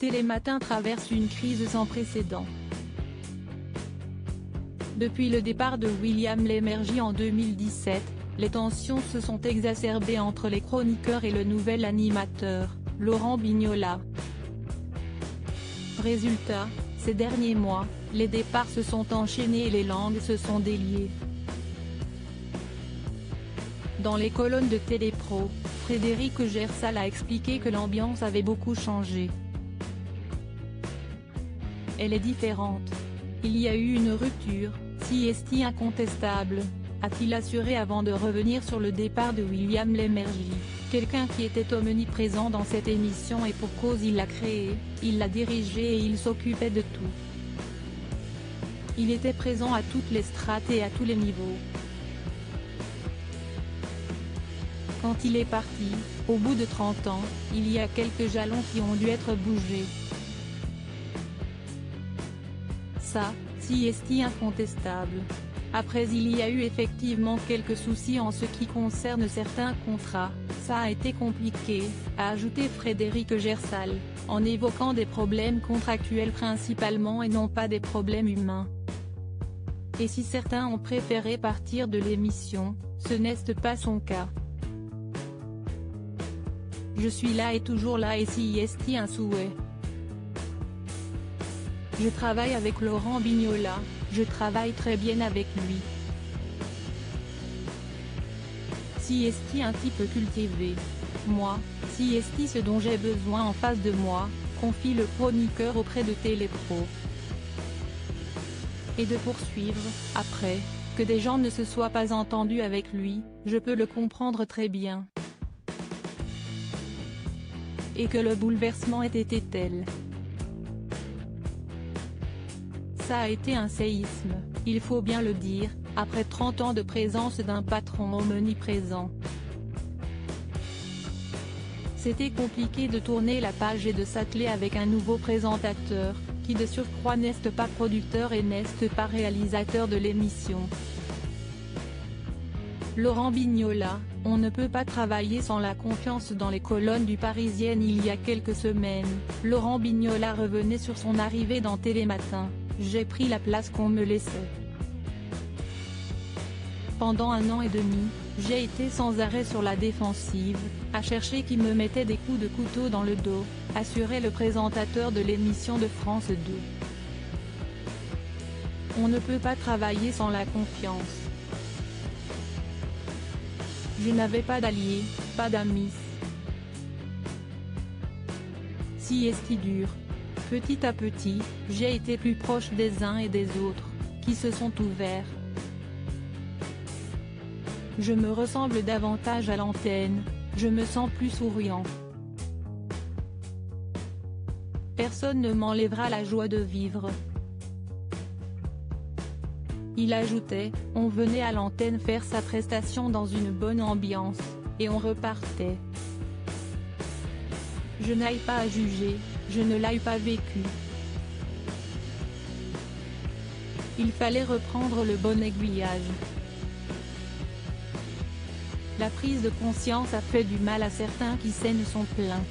Télématin traverse une crise sans précédent. Depuis le départ de William Lémergie en 2017, les tensions se sont exacerbées entre les chroniqueurs et le nouvel animateur, Laurent Bignola. Résultat, ces derniers mois, les départs se sont enchaînés et les langues se sont déliées. Dans les colonnes de Télépro, Frédéric Gersal a expliqué que l'ambiance avait beaucoup changé. Elle est différente. Il y a eu une rupture, si est incontestable, a-t-il assuré avant de revenir sur le départ de William Lémergie, quelqu'un qui était omniprésent dans cette émission et pour cause il l'a créée, il l'a dirigée et il s'occupait de tout. Il était présent à toutes les strates et à tous les niveaux. Quand il est parti, au bout de 30 ans, il y a quelques jalons qui ont dû être bougés. Ça, si est incontestable. Après il y a eu effectivement quelques soucis en ce qui concerne certains contrats, ça a été compliqué, a ajouté Frédéric Gersal, en évoquant des problèmes contractuels principalement et non pas des problèmes humains. Et si certains ont préféré partir de l'émission, ce n'est pas son cas. Je suis là et toujours là et si est un souhait. Je travaille avec Laurent Bignola, je travaille très bien avec lui. Si est un type cultivé. Moi, si est ce dont j'ai besoin en face de moi, confie le chroniqueur auprès de Télépro. Et de poursuivre, après, que des gens ne se soient pas entendus avec lui, je peux le comprendre très bien. Et que le bouleversement ait été tel. Ça a été un séisme, il faut bien le dire, après 30 ans de présence d'un patron omniprésent. C'était compliqué de tourner la page et de s'atteler avec un nouveau présentateur, qui de surcroît n'est pas producteur et n'est pas réalisateur de l'émission. Laurent Bignola, on ne peut pas travailler sans la confiance. Dans les colonnes du Parisien il y a quelques semaines, Laurent Bignola revenait sur son arrivée dans Télématin. J'ai pris la place qu'on me laissait. Pendant 1 an et demi, j'ai été sans arrêt sur la défensive, à chercher qui me mettait des coups de couteau dans le dos, assurait le présentateur de l'émission de France 2. On ne peut pas travailler sans la confiance. Je n'avais pas d'alliés, pas d'amis. Si est dur. Petit à petit, j'ai été plus proche des uns et des autres, qui se sont ouverts. Je me ressemble davantage à l'antenne, je me sens plus souriant. Personne ne m'enlèvera la joie de vivre. Il ajoutait, on venait à l'antenne faire sa prestation dans une bonne ambiance, et on repartait. Je n'aille pas à juger, je ne l'ai pas vécu. Il fallait reprendre le bon aiguillage. La prise de conscience a fait du mal à certains qui s'en sont plaints.